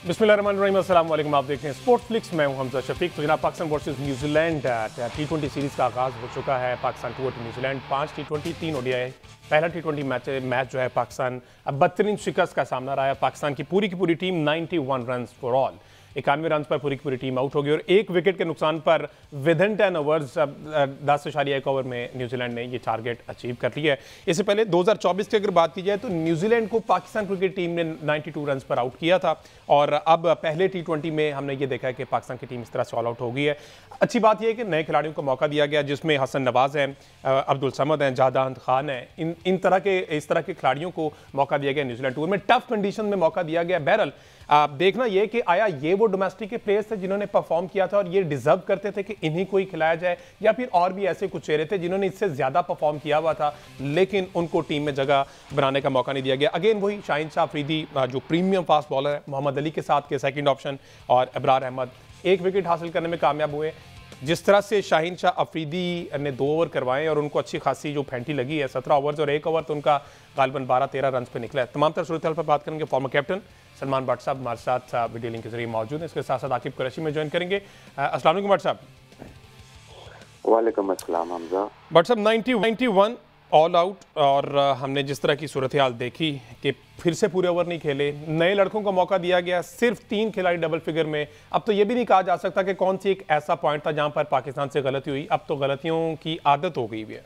बिस्मिल्लाहिर्रहमानिर्रहीम, अस्सलाम वालेकुम। आप देख रहे हैं स्पोर्ट्स फ्लिक्स। मैं हूं हमजा शफीक। तो जनाब, Pakistan versus New Zealand T20 series का आगाज़ हो चुका है। Pakistan 2 New Zealand 5 T20 3 ODI। पहला T20 मैच जो है पाकिस्तान अब बदतरीन शिकस्त का सामना रहा है। पाकिस्तान की पूरी team 91 run for all, 91 run पर पूरी टीम आउट हो गई और एक विकेट के नुकसान पर विद इन 10 ओवर्स 10.1 ओवर में न्यूजीलैंड ने ये टारगेट अचीव कर लिया है। इससे पहले 2024 की अगर बात की जाए तो न्यूजीलैंड को पाकिस्तान क्रिकेट टीम ने 92 रन पर आउट किया था और अब पहले T20 में हमने ये देखा है कि पाकिस्तान की टीम इस तरह से ऑल आउट हो गई है। अच्छी बात यह है कि नए खिलाड़ियों को मौका दिया गया, जिसमें हसन नवाज हैं, अब्दुल समद हैं, जादांत खान हैं। इस तरह के खिलाड़ियों को मौका दिया गया न्यूजीलैंड टूर में। टफ कंडीशन में मौका दिया गया। बहरहाल देखना यह कि आया ये वो डोमेस्टिक के प्लेयर्स थे जिन्होंने परफॉर्म किया था और ये डिजर्व करते थे कि इन्हीं को ही खिलाया जाए, या फिर और भी ऐसे कुछ चेहरे थे जिन्होंने इससे ज्यादा परफॉर्म किया हुआ था लेकिन उनको टीम में जगह बनाने का मौका नहीं दिया गया। अगेन वही शाहीन शाह अफरीदी जो प्रीमियम फास्ट बॉलर है, मोहम्मद अली के साथ के सेकंड ऑप्शन, और इब्रार अहमद एक विकेट हासिल करने में कामयाब हुए। जिस तरह से शाहीन शाह अफरीदी ने 2 ओवर करवाए और उनको अच्छी खासी जो फेंटी लगी है, 17 ओवर्स और 1 ओवर तो उनका गालिबन 12-13 रन पे निकला है। तमाम तरह सूरत पर बात करेंगे। फॉर्मर कैप्टन सलमान भट्ट साहब हमारे साथ वीडियो लिंक के जरिए मौजूद हैं। इसके साथ साथ आकिब कुरैशी में ज्वाइन करेंगे। अस्सलाम वालेकुम भट्ट साहब। वालेकुम अस्सलाम हमजा। भट्ट साहब, 91 ऑल आउट और हमने जिस तरह की सूरत हाल देखी कि फिर से पूरे ओवर नहीं खेले, नए लड़कों को मौका दिया गया, सिर्फ 3 खिलाड़ी डबल फिगर में। अब तो ये भी नहीं कहा जा सकता कि कौन सी एक ऐसा पॉइंट था जहां पर पाकिस्तान से गलती हुई। अब तो गलतियों की आदत हो गई है।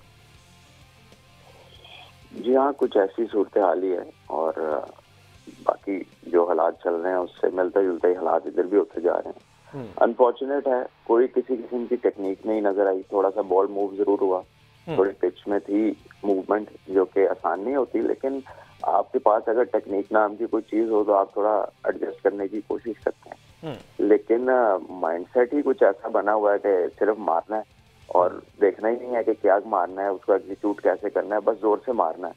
जी हाँ, कुछ ऐसी सूरत हाल ही है और बाकी जो हालात चल रहे हैं उससे मिलते जुलते ही हालात इधर भी होते जा रहे हैं। अनफॉर्चुनेट है, कोई किसी किस्म की टेक्निक नहीं नजर आई। थोड़ा सा बॉल मूव जरूर हुआ, थोड़ी पिच में थी मूवमेंट जो कि आसान नहीं होती, लेकिन आपके पास अगर टेक्निक नाम की कोई चीज हो तो आप थोड़ा एडजस्ट करने की कोशिश करते हैं। लेकिन माइंडसेट ही कुछ ऐसा बना हुआ है कि सिर्फ मारना है और देखना ही नहीं है कि क्या मारना है, उसको एग्जीक्यूट कैसे करना है, बस जोर से मारना है।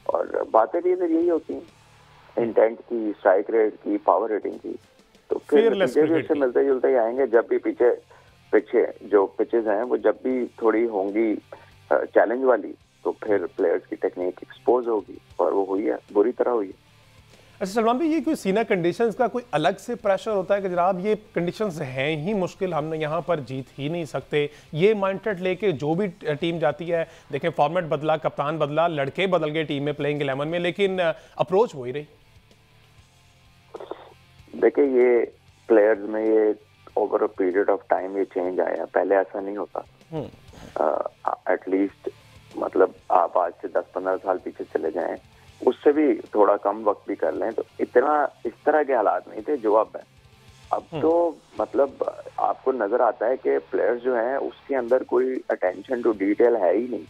और बातें भी इधर यही होती हैं, इंटेंट की, स्ट्राइक रेट की, पावर रेटिंग की। तो फिर नतीजे भी उससे मिलते जुलते ही आएंगे। जब भी पीछे जो पिचेस हैं वो जब भी थोड़ी होंगी चैलेंज वाली, तो फिर प्लेयर्स की टेक्निक एक्सपोज होगी और वो हुई है, बुरी तरह हुई है। अच्छा सलमान भाई, ये कोई सीना कंडीशंस का कोई अलग से प्रेशर होता है कि जनाब ये कंडीशंस हैं ही मुश्किल, हम यहाँ पर जीत ही नहीं सकते, ये माइंडसेट लेके जो भी टीम जाती है? देखें, फॉर्मेट बदला, कप्तान बदला, लड़के बदल गए टीम में, प्लेइंग 11 में, लेकिन अप्रोच वही रही। देखिए, ये प्लेयर्स में ये over a period of time ये चेंज आया, पहले ऐसा नहीं होता। एटलीस्ट मतलब आप आज से 10-15 साल पीछे चले जाएं, उससे भी थोड़ा कम वक्त भी कर लें, तो इतना इस तरह के हालात नहीं थे जो अब है। अब तो मतलब आपको नजर आता है कि प्लेयर्स जो हैं उसके अंदर कोई अटेंशन टू डिटेल है ही नहीं,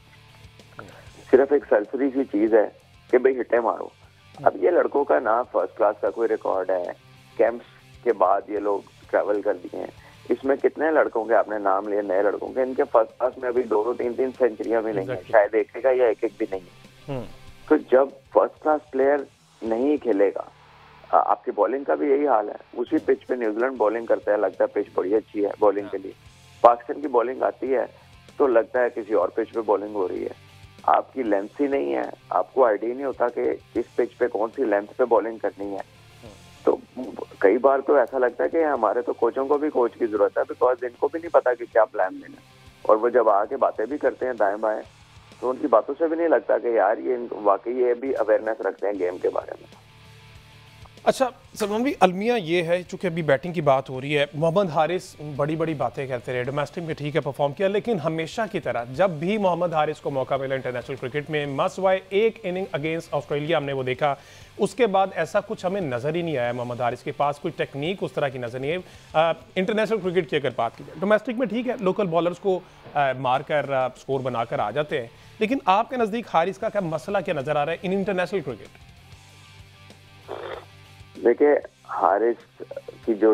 सिर्फ एक सरसरी सी चीज है कि भाई हिटे मारो। अब ये लड़कों का ना फर्स्ट क्लास का कोई रिकॉर्ड है, कैंप्स के बाद ये लोग ट्रैवल कर दिए हैं। इसमें कितने लड़कों के आपने नाम लिए, नए लड़कों के, इनके फर्स्ट क्लास में अभी 2-3 सेंचुरियां भी नहीं है, शायद एक या एक भी नहीं है। तो जब फर्स्ट क्लास प्लेयर नहीं खेलेगा, आपकी बॉलिंग का भी यही हाल है। उसी पिच पे न्यूजीलैंड बॉलिंग करता है, लगता है पिच बड़ी अच्छी है बॉलिंग के लिए। पाकिस्तान की बॉलिंग आती है तो लगता है किसी और पिच पे बॉलिंग हो रही है। आपकी लेंथ ही नहीं है, आपको आइडिया नहीं होता कि इस पिच पे कौन सी लेंथ पे बॉलिंग करनी है। तो कई बार तो ऐसा लगता है कि हमारे तो कोचों को भी कोच की जरूरत है, बिकॉज इनको भी नहीं पता कि क्या प्लान देना। और वो जब आके बातें भी करते हैं दाएं बाएं, तो उनकी बातों से भी नहीं लगता कि यार ये वाकई ये भी अवेयरनेस रखते हैं गेम के बारे में। अच्छा सलमान भाई, अलमिया ये है, चूंकि अभी बैटिंग की बात हो रही है, मोहम्मद हारिस बड़ी बातें कहते रहे, डोमेस्टिक में ठीक है परफॉर्म किया, लेकिन हमेशा की तरह जब भी मोहम्मद हारिस को मौका मिला इंटरनेशनल क्रिकेट में, मस्ट वाई एक इनिंग अगेंस्ट ऑस्ट्रेलिया हमने वो देखा, उसके बाद ऐसा कुछ हमें नजर ही नहीं आया। मोहम्मद हारिस के पास कोई टेक्निक उस तरह की नजर नहीं है। इंटरनेशनल क्रिकेट की अगर बात की जाए, डोमेस्टिक में ठीक है, लोकल बॉलर्स को मारकर स्कोर बनाकर आ जाते हैं, लेकिन आपके नजदीक हारिस का क्या मसला क्या नजर आ रहा है इन इंटरनेशनल क्रिकेट? देखिए, हारिस की जो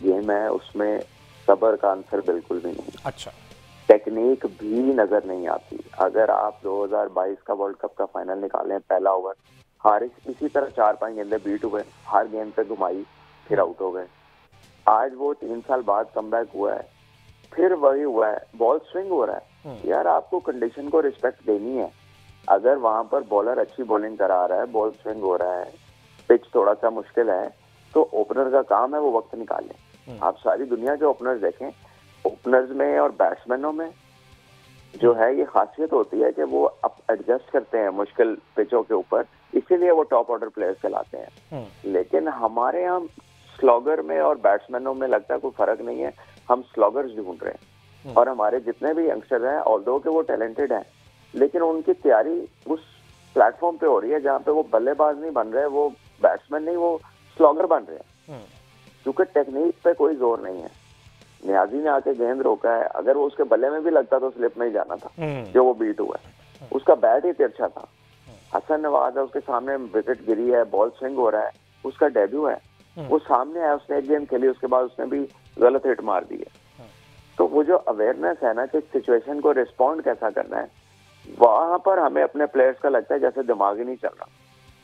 गेम है उसमें सबर का आंसर बिल्कुल भी नहीं। अच्छा, टेक्निक भी नजर नहीं आती। अगर आप 2022 का वर्ल्ड कप का फाइनल निकालें, पहला ओवर हारिस इसी तरह 4-5 गेंदे बीट हुए, हर गेंद पे घुमाई, फिर आउट हो गए। आज वो 3 साल बाद कमबैक हुआ है, फिर वही हुआ है, बॉल स्विंग हो रहा है। यार, आपको कंडीशन को रिस्पेक्ट देनी है। अगर वहां पर बॉलर अच्छी बॉलिंग करा रहा है, बॉल स्विंग हो रहा है, पिच थोड़ा सा मुश्किल है, तो ओपनर का काम है वो वक्त निकालें। आप सारी दुनिया के ओपनर्स देखें, ओपनर्स में और बैट्समैनों में जो है ये खासियत होती है कि वो अब एडजस्ट करते हैं मुश्किल पिचों के ऊपर, इसीलिए वो टॉप ऑर्डर प्लेयर्स कहलाते हैं। लेकिन हमारे यहाँ स्लॉगर में और बैट्समैनों में लगता है कोई फर्क नहीं है, हम स्लॉगर्स ढूंढ रहे हैं। और हमारे जितने भी यंगस्टर हैं, ऑल्दो कि वो टैलेंटेड हैं, लेकिन उनकी तैयारी उस प्लेटफॉर्म पे हो रही है जहाँ पे वो बल्लेबाज नहीं बन रहे, वो बैट्समैन नहीं, वो स्लॉगर बन रहे हैं। क्योंकि टेक्निक पे कोई जोर नहीं है। नियाजी ने आके गेंद रोका है, अगर वो उसके बल्ले में भी लगता तो स्लिप में ही जाना था जो वो बीट हुआ है। उसका बैट ही तिरछा था। हसन नवाज है, उसके सामने विकेट गिरी है, बॉल स्विंग हो रहा है, उसका डेब्यू है, वो सामने आया, उसने एक गेंद खेली, उसके बाद उसने भी गलत हिट मार दी है। तो वो जो अवेयरनेस है ना कि सिचुएशन को रिस्पॉन्ड कैसा करना है, वहां पर हमें अपने प्लेयर्स का लगता है जैसे दिमाग ही नहीं चल रहा।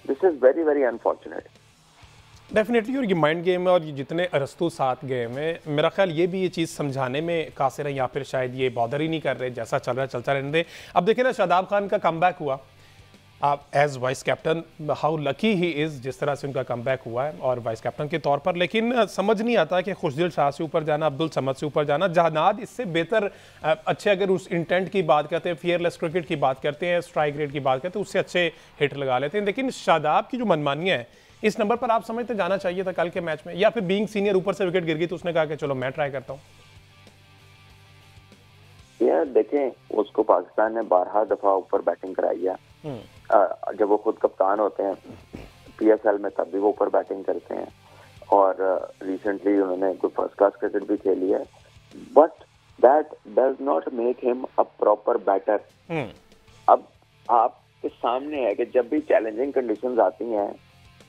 This is very very unfortunate. Definitely, और ये माइंड गेम है, और ये जितने अरस्तू साथ गेम है, मेरा ख्याल ये भी ये चीज़ समझाने में कासिर है, या फिर शायद ये बॉदर ही नहीं कर रहे, जैसा चल रहा है चलता रहने दे। अब देखिए ना, शादाब खान का कमबैक हुआ, आप as vice captain, how lucky he is जिस तरह से उनका कमबैक हुआ है और वाइस कैप्टन के तौर पर। लेकिन समझ नहीं आता कि खुशदिल शाह से ऊपर जाना, अब्दुल समद से ऊपर जाना, जहानाद इससे बेहतर अच्छे, अगर उस इंटेंट की बात करते हैं, फियरलेस क्रिकेट की बात करते हैं, स्ट्राइक रेट की बात करते हैं, उससे अच्छे हिट लगा लेते हैं। लेकिन शादाब की जो मनमानी है, इस नंबर पर आप समझते जाना चाहिए था कल के मैच में, या फिर बीइंग सीनियर ऊपर से विकेट गिर गई तो उसने कहा कि चलो मैं ट्राई करता हूँ? यार देखें, उसको पाकिस्तान ने 12 दफा ऊपर बैटिंग कराई है। जब वो खुद कप्तान होते हैं पीएसएल में, तब भी वो ऊपर बैटिंग करते हैं, और रिसेंटली उन्होंने कोई फर्स्ट क्लास क्रिकेट भी खेली है, but that does not make him a proper batter. अब आपके सामने है कि जब भी चैलेंजिंग कंडीशंस आती हैं,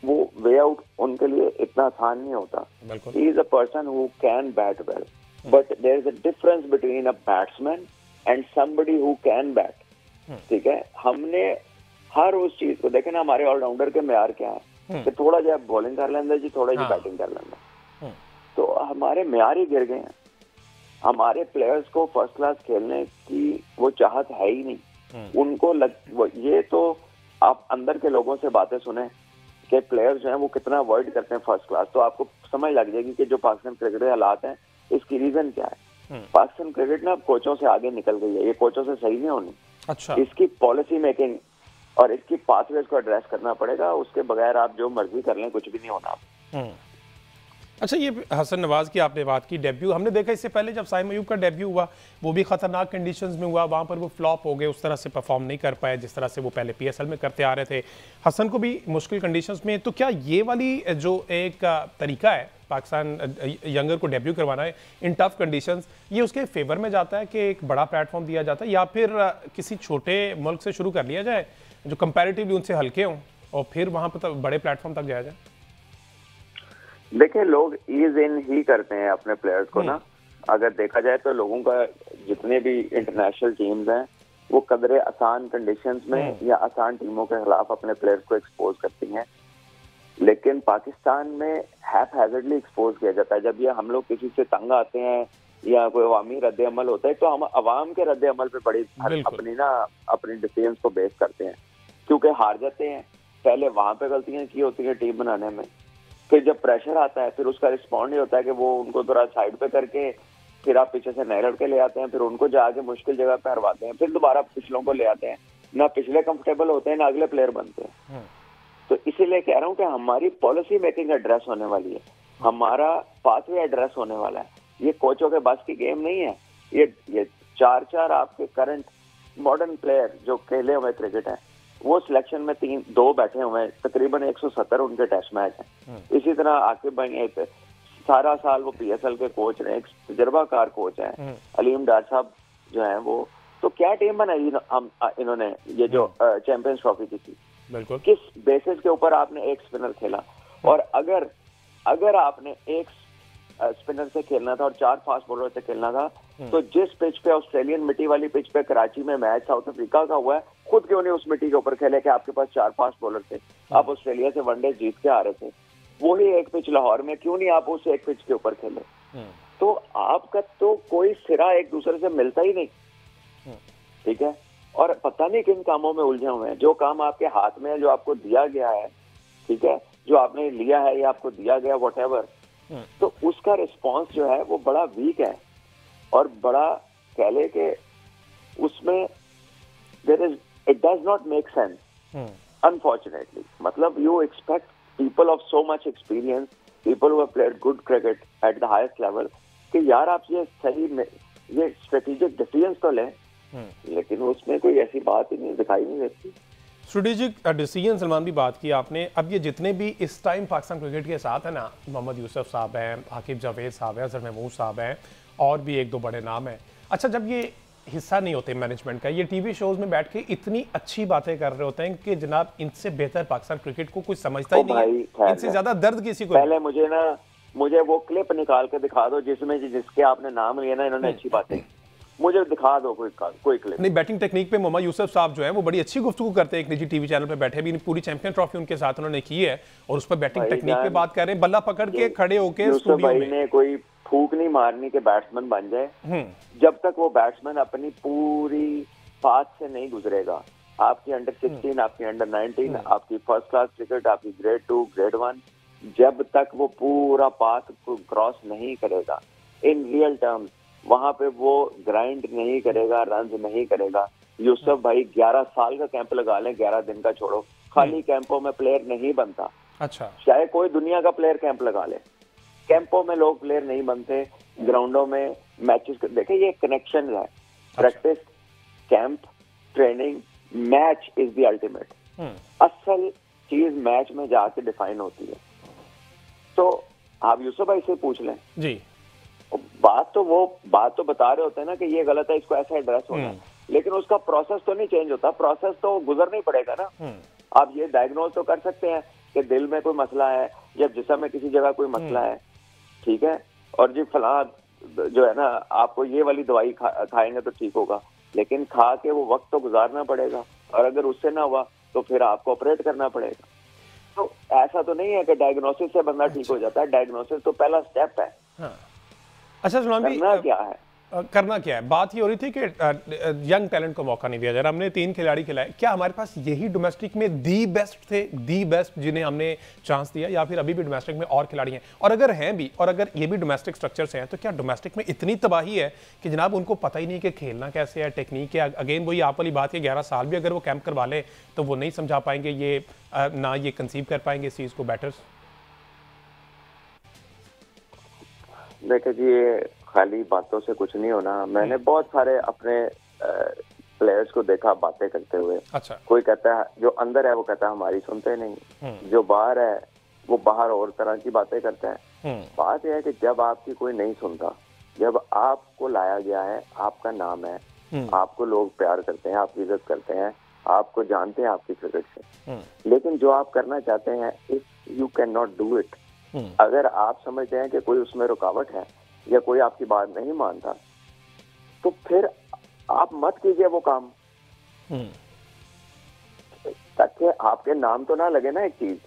वो वे आउट उनके लिए इतना आसान नहीं होता। He is a person who can bat well, but there is a difference between a batsman and somebody who can bat. ठीक है, हमने हर उस चीज को देखे ना, हमारे ऑलराउंडर के म्यार क्या है कि थोड़ा जो बॉलिंग कर लेंगे जी, थोड़ा जी बैटिंग कर लेंगे, तो हमारे म्यार ही गिर गए हैं। हमारे प्लेयर्स को फर्स्ट क्लास खेलने की वो चाहत है ही नहीं। उनको ये तो आप अंदर के लोगों से बातें सुने कि प्लेयर्स जो हैं वो कितना अवॉइड करते हैं फर्स्ट क्लास, तो आपको समझ लग जाएगी कि जो पाकिस्तान क्रिकेट के हालात हैं इसकी रीजन क्या है। पाकिस्तान क्रिकेट ना कोचों से आगे निकल गई है, ये कोचों से सही नहीं होनी। अच्छा, इसकी पॉलिसी मेकिंग और इसकी पाथवेज को एड्रेस करना पड़ेगा, उसके बगैर आप जो मर्जी कर लें कुछ भी नहीं होना। अच्छा, ये हसन नवाज की आपने बात की, डेब्यू हमने देखा इससे पहले जब साइम अयूब का डेब्यू हुआ, वो भी खतरनाक कंडीशंस में हुआ, वहाँ पर वो फ्लॉप हो गए, उस तरह से परफॉर्म नहीं कर पाए जिस तरह से वो पहले पीएसएल में करते आ रहे थे। हसन को भी मुश्किल कंडीशंस में, तो क्या ये वाली जो एक तरीका है पाकिस्तान यंगर को डेब्यू करवाना है इन टफ कंडीशंस, ये उसके फेवर में जाता है कि एक बड़ा प्लेटफॉर्म दिया जाता है, या फिर किसी छोटे मुल्क से शुरू कर लिया जाए जो कंपैरेटिवली उनसे हल्के हों और फिर वहाँ पर बड़े प्लेटफॉर्म तक जाया जाए? देखिए, लोग ईज इन ही करते हैं अपने प्लेयर्स को ना। अगर देखा जाए तो लोगों का जितने भी इंटरनेशनल टीम्स हैं वो कदरे आसान कंडीशंस में या आसान टीमों के खिलाफ अपने प्लेयर्स को एक्सपोज करती हैं, लेकिन पाकिस्तान में हैज़र्डली एक्सपोज किया जाता है। जब ये हम लोग किसी से तंग आते हैं या कोई अवामी रद्द अमल होता है, तो हम अवाम के रद्द अमल पे बड़ी अपनी डिसीजंस को बेस करते हैं, क्योंकि हार जाते हैं। पहले वहां पे गलतियां की होती हैं टीम बनाने में, फिर जब प्रेशर आता है फिर उसका रिस्पॉन्ड नहीं होता है कि वो उनको थोड़ा साइड पे करके फिर आप पीछे से नए लड़के ले आते हैं, फिर उनको जाके मुश्किल जगह पे हरवाते हैं, फिर दोबारा पिछलों को ले आते हैं, ना पिछले कंफर्टेबल होते हैं ना अगले प्लेयर बनते हैं। तो इसीलिए कह रहा हूँ कि हमारी पॉलिसी मेकिंग एड्रेस होने वाली है, हमारा पाथवे एड्रेस होने वाला है। ये कोचों के बस की गेम नहीं है। ये चार आपके करंट मॉडर्न प्लेयर जो खेले हुए क्रिकेट है, वो सिलेक्शन में 2 बैठे हुए हैं, तकरीबन 170 उनके टेस्ट मैच हैं। इसी तरह आकिब भाई सारा साल वो पीएसएल के कोच रहे, एक तजर्बाकार कोच हैं। अलीम डार साहब जो है वो, तो क्या टीम बनाई हम इन्होंने, ये जो चैंपियंस ट्रॉफी की थी, किस बेसिस के ऊपर आपने एक स्पिनर खेला? और अगर आपने एक स्पिनर से खेलना था और 4 फास्ट बॉलर से खेलना था, तो जिस पिच पे ऑस्ट्रेलियन मिट्टी वाली पिच पे कराची में मैच साउथ अफ्रीका का हुआ है, खुद क्यों नहीं उस मिट्टी के ऊपर खेले कि आपके पास 4 फास्ट बॉलर थे, आप ऑस्ट्रेलिया से वनडे जीत के आ रहे थे, वही एक पिच लाहौर में क्यों नहीं आप उस एक पिच के ऊपर खेले? तो आपका तो कोई सिरा एक दूसरे से मिलता ही नहीं, ठीक है। और पता नहीं किन कामों में उलझे हुए हैं। जो काम आपके हाथ में है, जो आपको दिया गया है, ठीक है, जो आपने लिया है या आपको दिया गया व्हाटएवर, तो उसका रिस्पॉन्स जो है वो बड़ा वीक है और बड़ा कह ले के उसमें it does not make sense, unfortunately. मतलब you expect people of so much experience, people who have played good cricket at the highest level, कि यार आप ये strategic decisions तो लें, लेकिन उसमें कोई ऐसी बात ही नहीं दिखाई नहीं देती। स्ट्रेटेजिक डिसीजन सलमान भी बात की आपने। अब ये जितने भी इस टाइम पाकिस्तान क्रिकेट के साथ है ना, मोहम्मद यूसुफ साहब हैं, आकिब जावेद साहब हैं, अजहर महमूद साहब हैं, और भी एक दो बड़े नाम हैं। अच्छा, जब ये हिस्सा नहीं होते मैनेजमेंट का, ये टीवी शोज में बैठ के इतनी अच्छी बातें कर रहे होते हैं कि जनाब इनसे बेहतर पाकिस्तान क्रिकेट को कुछ समझता ही नहीं है, इनसे ज्यादा दर्द किसी को। पहले मुझे वो क्लिप निकाल के दिखा दो जिसके आपने नाम लिया ना, इन्होंने अच्छी बातें, मुझे दिखा दो कोई क्लिप। नहीं, बैटिंग टेक्निक पे मोहम्मद यूसुफ साहब जो है वो बड़ी अच्छी गुफ्तगू करते हैं, एक निजी टीवी चैनल पे बैठे भी, पूरी चैंपियन ट्रॉफी उनके साथ उन्होंने की है और उस पर बैटिंग टेक्निक पे बात कर रहे हैं, बल्ला पकड़ के खड़े होके स्टूडियो में। ने कोई फूक नहीं मारनी के बैट्समैन बन जाए जब तक वो बैट्समैन अपनी पूरी पाथ से नहीं गुजरेगा। आपकी अंडर 16, आपकी अंडर 19, आपकी फर्स्ट क्लास क्रिकेट, आपकी ग्रेड 2, ग्रेड 1, जब तक वो पूरा पाथ को क्रॉस नहीं करेगा इन रियल टर्म्स, वहां पे वो ग्राइंड नहीं करेगा, रन नहीं करेगा। यूसुफ भाई 11 साल का कैंप लगा लें, 11 दिन का छोड़ो, खाली कैंपों में प्लेयर नहीं बनता। अच्छा, चाहे कोई दुनिया का प्लेयर कैंप लगा ले, कैंपों में लोग प्लेयर नहीं बनते, ग्राउंडों में मैचेस देखे, ये कनेक्शन है। Practice, camp, training, match is the ultimate. असल चीज मैच में जाके डिफाइन होती है। तो आप यूसुफ भाई से पूछ लें जी, बात तो बता रहे होते हैं ना कि ये गलत है, इसको ऐसा एड्रेस होना है, लेकिन उसका प्रोसेस तो नहीं चेंज होता, प्रोसेस तो गुजरना ही पड़ेगा ना। आप ये डायग्नोज तो कर सकते हैं कि दिल में कोई मसला है या जिस्म में किसी जगह कोई मसला है, ठीक है, और जी फला जो है ना आपको ये वाली दवाई खाएंगे तो ठीक होगा, लेकिन खा के वो वक्त तो गुजारना पड़ेगा, और अगर उससे ना हुआ तो फिर आपको ऑपरेट करना पड़ेगा। तो ऐसा तो नहीं है कि डायग्नोसिस से बंदा ठीक हो जाता है, डायग्नोसिस तो पहला स्टेप है। हाँ। अच्छा सलमान भी, करना क्या है? बात ये हो रही थी कि यंग टैलेंट को मौका नहीं दिया जा रहा। हमने 3 खिलाड़ी खिलाए, क्या हमारे पास यही डोमेस्टिक में दी बेस्ट थे, दी बेस्ट जिन्हें हमने चांस दिया, या फिर अभी भी डोमेस्टिक में और खिलाड़ी हैं? और अगर हैं भी, और अगर ये भी डोमेस्टिक स्ट्रक्चर से हैं, तो क्या डोमेस्टिक में इतनी तबाही है कि जनाब उनको पता ही नहीं कि खेलना कैसे है, टेक्निक है? अगेन वही आप वाली बात है, 11 साल भी अगर वो कैंप करवा ले तो वो नहीं समझा पाएंगे, ये ना ये कंसीव कर पाएंगे इस चीज़ को बैटर्स। देखिए जी, ये खाली बातों से कुछ नहीं होना। मैंने बहुत सारे अपने प्लेयर्स को देखा बातें करते हुए। अच्छा, कोई कहता है, जो अंदर है वो कहता है हमारी सुनते नहीं, जो बाहर है वो बाहर और तरह की बातें करता है। बात यह है कि जब आपकी कोई नहीं सुनता, जब आपको लाया गया है, आपका नाम है, आपको लोग प्यार करते हैं, आपकी इज्जत करते हैं, आपको जानते हैं आपकी क्रिकेट से, लेकिन जो आप करना चाहते हैं, if you can not do it, अगर आप समझते हैं कि कोई उसमें रुकावट है या कोई आपकी बात नहीं मानता, तो फिर आप मत कीजिए वो काम, ताकि आपके नाम तो ना लगे ना एक चीज।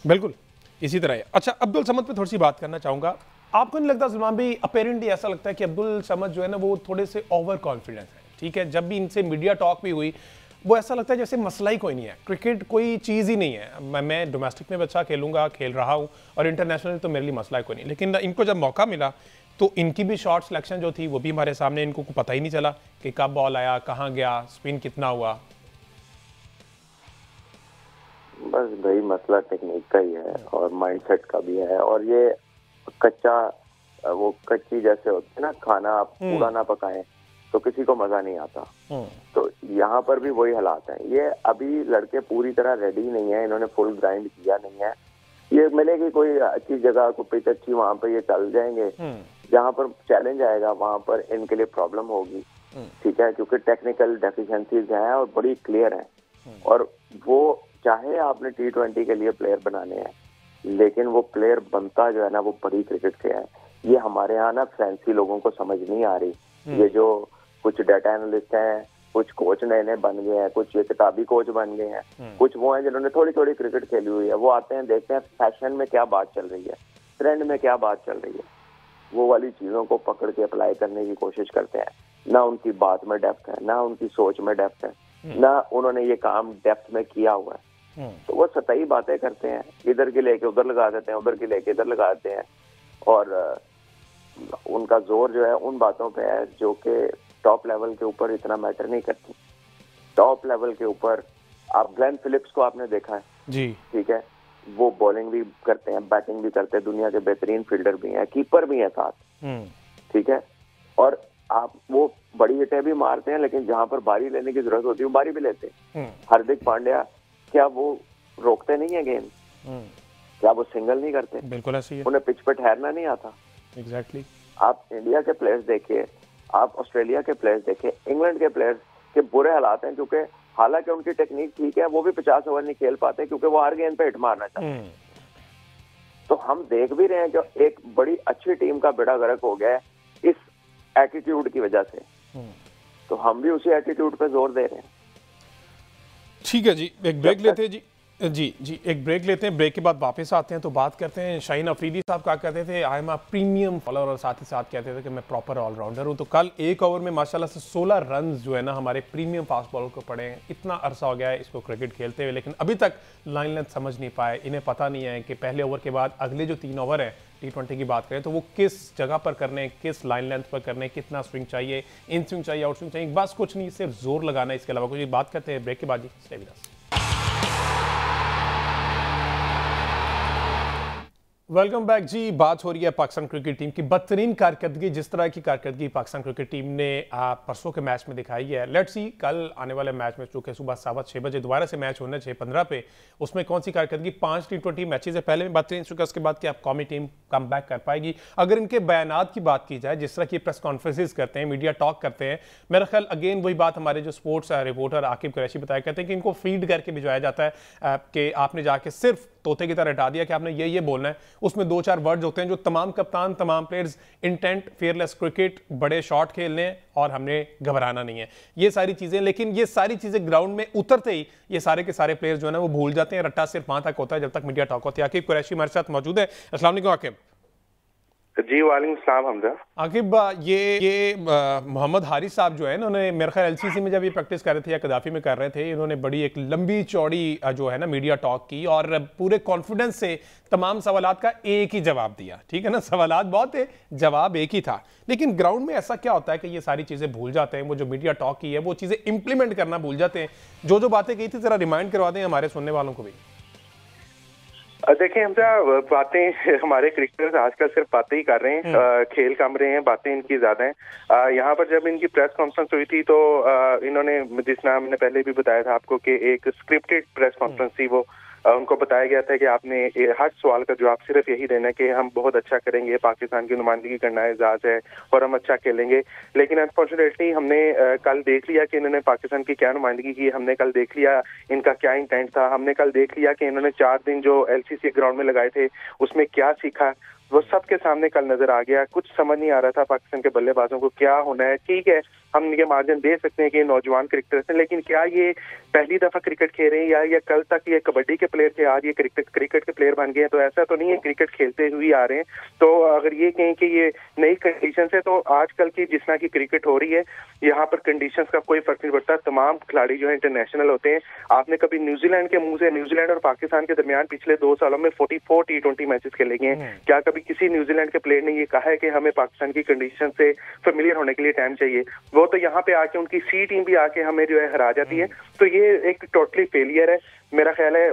बिल्कुल इसी तरह है। अच्छा, अब्दुल समद पे थोड़ी सी बात करना चाहूंगा। आपको नहीं लगता सलमान भाई, अपेरेंटली ऐसा लगता है कि अब्दुल समद जो है ना वो थोड़े से ओवर कॉन्फिडेंस है? ठीक है, जब भी इनसे मीडिया टॉक भी हुई, वो ऐसा लगता है जैसे मसला ही कोई नहीं है, क्रिकेट कोई चीज़ ही नहीं है, मैं डोमेस्टिक में अच्छा खेलूंगा, खेल रहा हूँ, और इंटरनेशनल तो मेरे लिए मसला ही कोई नहीं। लेकिन इनको जब मौका मिला तो इनकी भी शॉर्ट सिलेक्शन जो थी वो भी हमारे सामने, इनको पता ही नहीं चला कि कब बॉल आया, कहाँ गया, स्पिन कितना हुआ। बस भाई मसला टेक्निक का ही है और माइंडसेट का भी है, और ये कच्ची जैसे होती है ना, खाना आप पूरा ना पकाएं तो किसी को मजा नहीं आता। तो यहाँ पर भी वही हालात हैं। ये अभी लड़के पूरी तरह रेडी नहीं है, इन्होंने फुल ग्राइंड किया नहीं है। ये मिलेगी कोई अच्छी जगह को पिच अच्छी, वहां पर ये चल जाएंगे। जहाँ पर चैलेंज आएगा वहां पर इनके लिए प्रॉब्लम होगी, ठीक है, क्योंकि टेक्निकल डेफिशिएंसीज हैं और बड़ी क्लियर है। और वो चाहे आपने T20 के लिए प्लेयर बनाने हैं, लेकिन वो प्लेयर बनता जो है ना वो बड़ी क्रिकेट से है। ये हमारे यहाँ ना फैंसी लोगों को समझ नहीं आ रही। ये जो कुछ डाटा एनालिस्ट हैं, कुछ कोच नए नए बन गए हैं, कुछ ये किताबी कोच बन गए हैं, कुछ वो हैं जिन्होंने थोड़ी थोड़ी क्रिकेट खेली हुई है, वो आते हैं, देखते हैं फैशन में क्या बात चल रही है, ट्रेंड में क्या बात चल रही है, वो वाली चीजों को पकड़ के अप्लाई करने की कोशिश करते हैं। ना उनकी बात में डेप्थ है, ना उनकी सोच में डेप्थ है, ना उन्होंने ये काम डेप्थ में किया हुआ है। तो वो सतही बातें करते हैं, इधर की लेके उधर लगा देते हैं, उधर की लेके इधर लगा देते हैं, और उनका जोर जो है उन बातों पे है जो कि टॉप लेवल के ऊपर इतना मैटर नहीं करती। टॉप लेवल के ऊपर आप ग्लेन फिलिप्स को आपने देखा है जी, ठीक है, वो बॉलिंग भी करते हैं, बैटिंग भी करते हैं, दुनिया के बेहतरीन फील्डर भी हैं, कीपर भी हैं साथ, ठीक है, और आप वो बड़ी हिटें भी मारते हैं, लेकिन जहां पर बारी लेने की जरूरत होती है वो बारी भी लेते हैं। हार्दिक पांड्या क्या वो रोकते नहीं है गेंद? क्या वो सिंगल नहीं करते? बिल्कुल ऐसी है, उन्हें पिच पे ठहरना नहीं आता। एग्जैक्टली। आप इंडिया के प्लेयर्स देखिए, आप ऑस्ट्रेलिया के प्लेयर्स देखिए, इंग्लैंड के प्लेयर्स के बुरे हालात हैं, क्योंकि हालांकि उनकी टेक्निक ठीक है, वो भी 50 ओवर नहीं खेल पाते क्योंकि वो हर गेंद पे हिट मारना चाहते हैं। तो हम देख भी रहे हैं कि एक बड़ी अच्छी टीम का बेड़ा गर्क हो गया है इस एटीट्यूड की वजह से, तो हम भी उसी एटीट्यूड पे जोर दे रहे हैं। ठीक है जी, एक ब्रेक लेते हैं जी। जी एक ब्रेक लेते हैं, ब्रेक के बाद वापस आते हैं तो बात करते हैं। शाहीन अफरीदी साहब कहा कहते थे I am a premium bowler, और साथ ही साथ कहते थे कि मैं प्रॉपर ऑलराउंडर हूं। तो कल एक ओवर में माशाल्लाह से 16 रन जो है ना हमारे प्रीमियम फास्ट बॉलर को पड़े हैं। इतना अरसा हो गया है इसको क्रिकेट खेलते हुए, लेकिन अभी तक लाइन लेंथ समझ नहीं पाए। इन्हें पता नहीं है कि पहले ओवर के बाद अगले जो 3 ओवर है T20 की बात करें तो वो किस जगह पर करने, किस लाइन लेंथ पर करने, कितना स्विंग चाहिए, इन स्विंग चाहिए, आउट स्विंग चाहिए, बस कुछ नहीं, सिर्फ जोर लगाना है, इसके अलावा कुछ। बात करते हैं ब्रेक के बाद ji, stay with us. Welcome back ji. बात हो रही है पाकिस्तान क्रिकेट टीम की बदतरीन कारकर्दगी, जिस तरह की कारकर्दगी पाकिस्तान क्रिकेट टीम ने परसों के मैच में दिखाई है। लेट्स सी कल आने वाले मैच में, चूंकि सुबह 6:15 बजे दोबारा से मैच होना है 6:15 पे, उसमें कौन सी कारकर्दगी 5 T20 मैचेस से पहले में बदतरीन, चुका उसके बाद कि आप कौमी टीम कम बैक कर पाएगी। अगर इनके बयानात की बात की जाए, जिस तरह की प्रेस कॉन्फ्रेंसेज करते हैं, मीडिया टॉक करते हैं, मेरा ख्याल अगेन वही बात हमारे जो स्पोर्ट्स रिपोर्टर आकिब कुरैशी बताया करते हैं कि इनको फीड करके भिजवाया जाता है कि आपने जाके सिर्फ तोते की तरह हटा दिया कि आपने ये बोलना है। उसमें 2-4 वर्ड्स होते हैं जो तमाम कप्तान, तमाम प्लेयर्स, इंटेंट, फेयरलेस क्रिकेट, बड़े शॉट खेलने हैं और हमने घबराना नहीं है, ये सारी चीजें। लेकिन ये सारी चीजें ग्राउंड में उतरते ही ये सारे के सारे प्लेयर्स जो है ना वो भूल जाते हैं। रट्टा सिर्फ वहां तक होता है जब तक मीडिया टॉक होती है। आकिब कुरैशी हमारे साथ मौजूद है। अस्सलाम वालेकुम आकिब। जी वालेकुम सलाम हमजा। आकिब, ये मोहम्मद हारिस साहब जो है इन्होंने मेरे ख्याल LCC में जब ये प्रैक्टिस कर रहे थे या कदाफी में कर रहे थे, इन्होंने बड़ी एक लंबी चौड़ी जो है ना मीडिया टॉक की और पूरे कॉन्फिडेंस से तमाम सवालात का एक ही जवाब दिया। ठीक है ना, सवालात बहुत थे, जवाब एक ही था। लेकिन ग्राउंड में ऐसा क्या होता है कि ये सारी चीजें भूल जाते हैं, वो जो मीडिया टॉक की है वो चीजें इंप्लीमेंट करना भूल जाते हैं। जो बातें कही थी जरा रिमाइंड करवा दें हमारे सुनने वालों को भी। देखिए हमजा, बातें हमारे क्रिकेटर्स आजकल सिर्फ बातें ही कर रहे हैं, खेल कम रहे हैं, बातें इनकी ज्यादा हैं। यहाँ पर जब इनकी प्रेस कॉन्फ्रेंस हुई थी तो इन्होंने, जिस नाम मैंने पहले भी बताया था आपको कि एक स्क्रिप्टेड प्रेस कॉन्फ्रेंस थी, वो उनको बताया गया था कि आपने हर सवाल का जवाब सिर्फ यही देना है कि हम बहुत अच्छा करेंगे, पाकिस्तान की नुमाइंदगी करना एजाज है और हम अच्छा खेलेंगे। लेकिन अनफॉर्चुनेटली हमने कल देख लिया कि इन्होंने पाकिस्तान की क्या नुमाइंदगी की, हमने कल देख लिया इनका क्या इंटेंट था, हमने कल देख लिया कि इन्होंने 4 दिन जो LCC ग्राउंड में लगाए थे उसमें क्या सीखा, वो सबके सामने कल नजर आ गया। कुछ समझ नहीं आ रहा था पाकिस्तान के बल्लेबाजों को क्या होना है। ठीक है, हम ये मार्जिन दे सकते हैं कि नौजवान क्रिकेटर्स हैं, लेकिन क्या ये पहली दफा क्रिकेट खेल रहे हैं या कल तक ये कबड्डी के प्लेयर थे, आज ये क्रिकेट के प्लेयर बन गए हैं? तो ऐसा तो नहीं है, क्रिकेट खेलते हुए आ रहे हैं। तो अगर ये कहें कि ये नई कंडीशन है, तो आजकल की जिस तरह की क्रिकेट हो रही है यहाँ पर कंडीशन का कोई फर्क नहीं पड़ता। तमाम खिलाड़ी जो है इंटरनेशनल होते हैं। आपने कभी न्यूजीलैंड के मुंह से, न्यूजीलैंड और पाकिस्तान के दरमियान पिछले 2 सालों में 44 T20 मैचेस खेले गए हैं। क्या कभी किसी न्यूजीलैंड के प्लेयर ने ये कहा है कि हमें पाकिस्तान की कंडीशन से फेमिलियर होने के लिए टाइम चाहिए? वो तो यहाँ पे आके उनकी C टीम भी आके हमें जो है हरा जाती है। तो ये एक टोटली फेलियर है मेरा ख्याल है।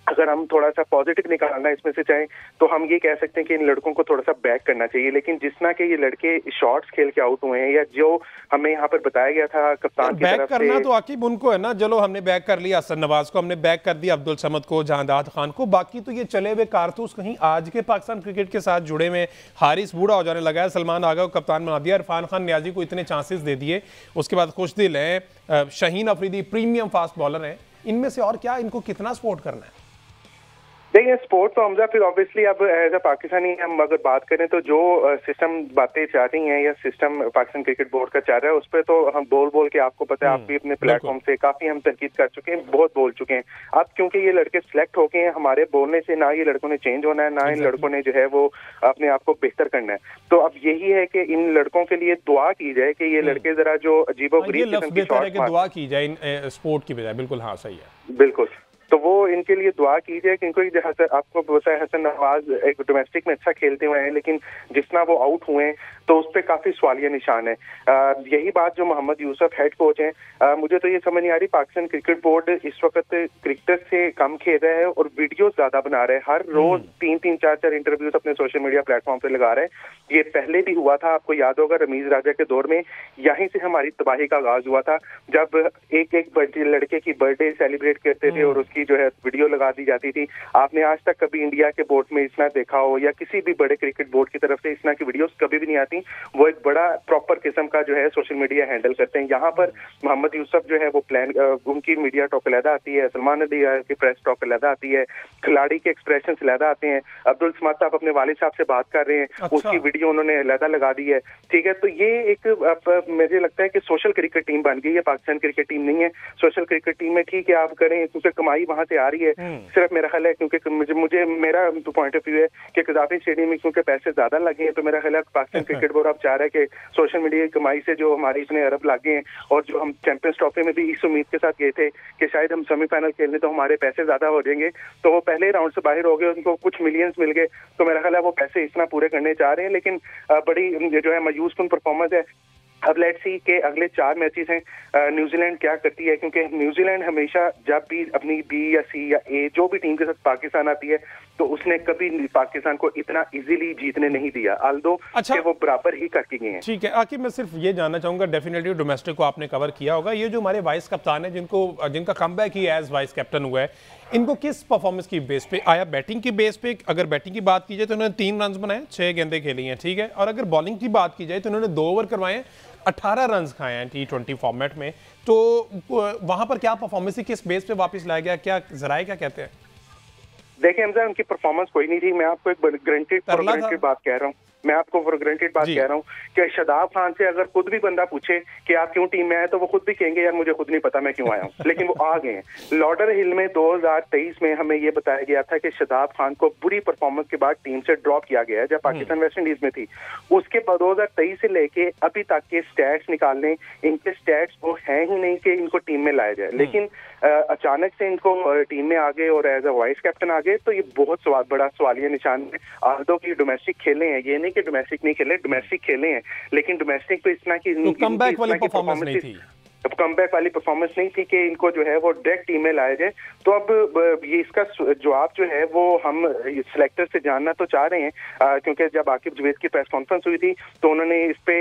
अगर हम थोड़ा सा पॉजिटिव निकालना इसमें से चाहें तो हम ये कह सकते हैं कि इन लड़कों को थोड़ा सा बैक करना चाहिए। लेकिन जिस तरह के ये लड़के शॉट्स खेल के आउट हुए हैं या जो हमें यहाँ पर बताया गया था कप्तान की तरफ से, करना तो आकिब उनको है ना, चलो हमने बैक कर लिया हसन नवाज को, हमने बैक कर दिया अब्दुल समद को, जहांदाद खान को, बाकी तो ये चले हुए कारतूस कहीं आज के पाकिस्तान क्रिकेट के साथ जुड़े में। हारिस बूढ़ा हो जाने लगा है, सलमान आगा को कप्तान बना दिया, इरफान खान नियाजी को इतने चांसेस दे दिए, उसके बाद खुशदिल है, Shaheen Afridi premium fast bowler है। इनमें से और क्या, इनको कितना सपोर्ट करना है? देखिए स्पोर्ट तो हमजा फिर ऑब्वियसली अब एज अ पाकिस्तानी हम अगर बात करें तो जो सिस्टम बातें चल रही हैं या सिस्टम पाकिस्तान क्रिकेट बोर्ड का चल रहा है उस पर तो हम बोल के, आपको पता है, आप भी अपने प्लेटफॉर्म से काफी हम तनकीद कर चुके हैं, बहुत बोल चुके हैं। अब क्योंकि ये लड़के सिलेक्ट हो गए हैं, हमारे बोलने से ना ये लड़कों ने चेंज होना है, ना इन लड़कों ने जो है वो अपने आप को बेहतर करना है। तो अब यही है कि इन लड़कों के लिए दुआ की जाए कि ये लड़के जरा जो अजीबो गरीब किस्म की शॉट दुआ की जाए स्पोर्ट की बजाय। बिल्कुल हाँ, सही है, बिल्कुल। तो वो इनके लिए दुआ कीजिए, क्योंकि आपको पता है हसन नवाज एक डोमेस्टिक में अच्छा खेलते हुए हैं, लेकिन जिस तरह वो आउट हुए हैं तो उस पर काफी सवालिया निशान है। यही बात जो मोहम्मद यूसुफ हेड कोच हैं, मुझे तो ये समझ नहीं आ रही, पाकिस्तान क्रिकेट बोर्ड इस वक्त क्रिकेटर से कम खेल रहा है और वीडियो ज्यादा बना रहे हैं। हर रोज 3-3, 4-4 इंटरव्यूज अपने सोशल मीडिया प्लेटफॉर्म पे लगा रहे हैं। ये पहले भी हुआ था, आपको याद होगा रमीज राजा के दौर में यहीं से हमारी तबाही का आगाज हुआ था, जब एक लड़के की बर्थडे सेलिब्रेट करते थे और उसकी जो है वीडियो लगा दी जाती थी। आपने आज तक कभी इंडिया के बोर्ड में इतना देखा हो या किसी भी बड़े क्रिकेट बोर्ड की तरफ से इस तरह की वीडियोस कभी भी नहीं आती। वो एक बड़ा प्रॉपर किस्म का जो है सोशल मीडिया हैंडल करते हैं। यहाँ पर मोहम्मद यूसुफ जो है वो उनकी मीडिया टॉक अलहदा आती है, सलमान अली की प्रेस टॉक अलहदा आती है, खिलाड़ी के एक्सप्रेशन अलहदा आते हैं। अब्दुल समाद साहब अपने वालिद साहब से बात कर रहे हैं, अच्छा। उसकी वीडियो उन्होंने अलहदा लगा दी है। ठीक है, तो ये एक मुझे लगता है कि सोशल क्रिकेट टीम बन गई है, पाकिस्तान क्रिकेट टीम नहीं है। सोशल क्रिकेट टीम में ठीक है आप करें, क्योंकि कमाई वहां से आ रही है। सिर्फ मेरा ख्याल है, क्योंकि मुझे मेरा पॉइंट ऑफ व्यू है कि कदाफी स्टेडियम में क्योंकि पैसे ज्यादा लगे हैं, तो मेरा ख्याल है पाकिस्तान क्रिकेट बोर्ड अब चाह रहा है कि सोशल मीडिया की कमाई से जो हमारे इतने अरब लागे हैं, और जो हम चैंपियंस ट्रॉफी में भी इस उम्मीद के साथ गए थे कि शायद हम सेमीफाइनल खेलने तो हमारे पैसे ज्यादा हो जाएंगे, तो वो पहले राउंड से बाहर हो गए, उनको कुछ मिलियंस मिल गए। तो मेरा ख्याल है वो पैसे इतना पूरे करने चाह रहे हैं, लेकिन बड़ी जो है मायूसकुन परफॉर्मेंस है। अब लेट्स सी के अगले 4 मैचेस हैं, न्यूजीलैंड क्या करती है, क्योंकि न्यूजीलैंड हमेशा जब भी अपनी बी या सी या ए जो भी टीम के साथ पाकिस्तान आती है तो उसने कभी पाकिस्तान को इतना इजीली जीतने नहीं दिया, आल्दो अच्छा, कि वो बराबर ही करके गए हैं। ठीक है आकिब, मैं सिर्फ ये जानना चाहूंगा, डेफिनेटली डोमेस्टिक को आपने कवर किया होगा, ये जो हमारे वाइस कप्तान है जिनका कमबैक ही एज वाइस कैप्टन हुआ है, इनको किस परफॉर्मेंस की बेस पे आया? बैटिंग की बेस पे अगर बैटिंग की बात की जाए तो उन्होंने 3 रन बनाए, 6 गेंदें खेली हैं, ठीक है, और अगर बॉलिंग की बात की जाए तो उन्होंने 2 ओवर करवाए, 18 रन खाए हैं T20 फॉर्मेट में। तो वहां पर क्या परफॉर्मेंस थी, किस बेस पे वापस लाया गया, क्या जराए क्या कहते हैं? देखिए हमजा, उनकी परफॉर्मेंस कोई नहीं थी। मैं आपको एक ग्रांटेड बात कह रहा हूँ, मैं आपको ग्रांटेड बात कह रहा हूँ कि शादाब खान से अगर खुद भी बंदा पूछे कि आप क्यों टीम में आए, तो वो खुद भी कहेंगे यार मुझे खुद नहीं पता मैं क्यों आया हूँ, लेकिन वो आ गए हैं। लॉर्डर हिल में 2023 में हमें ये बताया गया था कि शादाब खान को बुरी परफॉर्मेंस के बाद टीम से ड्रॉप किया गया है जब पाकिस्तान वेस्ट इंडीज में थी। उसके बाद 2023 से लेके अभी तक के स्टैट्स निकालने, इनके स्टैट्स वो है ही नहीं कि इनको टीम में लाया जाए, लेकिन अचानक से इनको टीम में आ गए और एज अ वाइस कैप्टन आ गए, तो ये बहुत बड़ा सवालिया निशान है। आल्दो की डोमेस्टिक खेले हैं, ये नहीं कि डोमेस्टिक नहीं खेले, डोमेस्टिक खेले हैं, लेकिन डोमेस्टिक पे इतना की कमबैक वाली परफॉर्मेंस नहीं थी। अब कमबैक वाली परफॉर्मेंस नहीं थी कि इनको जो है वो डायरेक्ट टीम में लाया जाए। तो अब ये इसका जवाब जो है वो हम सिलेक्टर से जानना तो चाह रहे हैं, क्योंकि जब आकिब जवेद की प्रेस कॉन्फ्रेंस हुई थी तो उन्होंने इस पे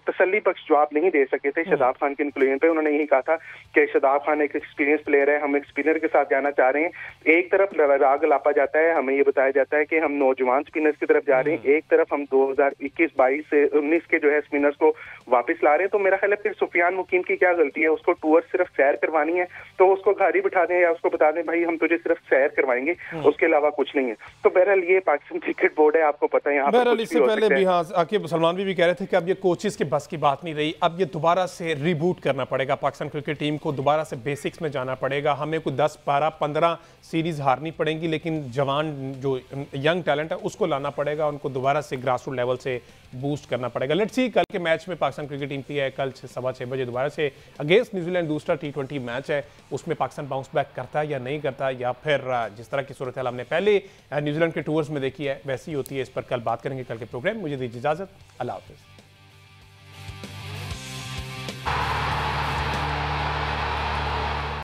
तसल्ली बख्श जवाब नहीं दे सके थे शादाब खान के इंक्लूजन पे। उन्होंने यही कहा था कि शादाब खान एक एक्सपीरियंस प्लेयर है, हम एक स्पिनर के साथ जाना चाह रहे हैं। एक तरफ राग लापा जाता है, हमें ये बताया जाता है कि हम नौजवान स्पिनर्स की तरफ जा रहे हैं, एक तरफ हम 2021-22 से 19 के जो है स्पिनर्स को वापस ला रहे हैं। तो मेरा ख्याल है फिर सुफियान मुकीम की क्या गलती है? उसको टूर सिर्फ सैर करवानी है तो उसको घर ही बिठा दें या उसको बता दें भाई हम तुझे सिर्फ सैर करवाएंगे, उसके अलावा कुछ नहीं है। तो बहरहाल ये पाकिस्तान क्रिकेट बोर्ड है, आपको पता है यहाँ बहरहाल इससे पहले भी हाँ आकिब सलमान भी कह रहे थे कि अब ये कोचेस के बस की बात नहीं रही, अब ये दोबारा से रिबूट करना पड़ेगा, पाकिस्तान क्रिकेट टीम को दोबारा से बेसिक्स में जाना पड़ेगा, हमें कोई 10, 12, 15 सीरीज हारनी पड़ेंगी, लेकिन जवान जो यंग टैलेंट है उसको लाना पड़ेगा, उनको दोबारा से ग्रासरूट लेवल से बूस्ट करना पड़ेगा। लेट्स सी कल के मैच में पाकिस्तान क्रिकेट टीम की है, कल 6:15 बजे दोबारा से अगेंस्ट न्यूजीलैंड दूसरा T20 मैच है, उसमें पाकिस्तान बाउंस बैक करता है या नहीं करता, या फिर जिस तरह की सूरत हाल हमने पहले न्यूजीलैंड के टूर्स में देखी है वैसी होती है। इस पर कल बात करेंगे कल के प्रोग्राम। मुझे दीजिए इजाजत, अल्लाह हाफिज़।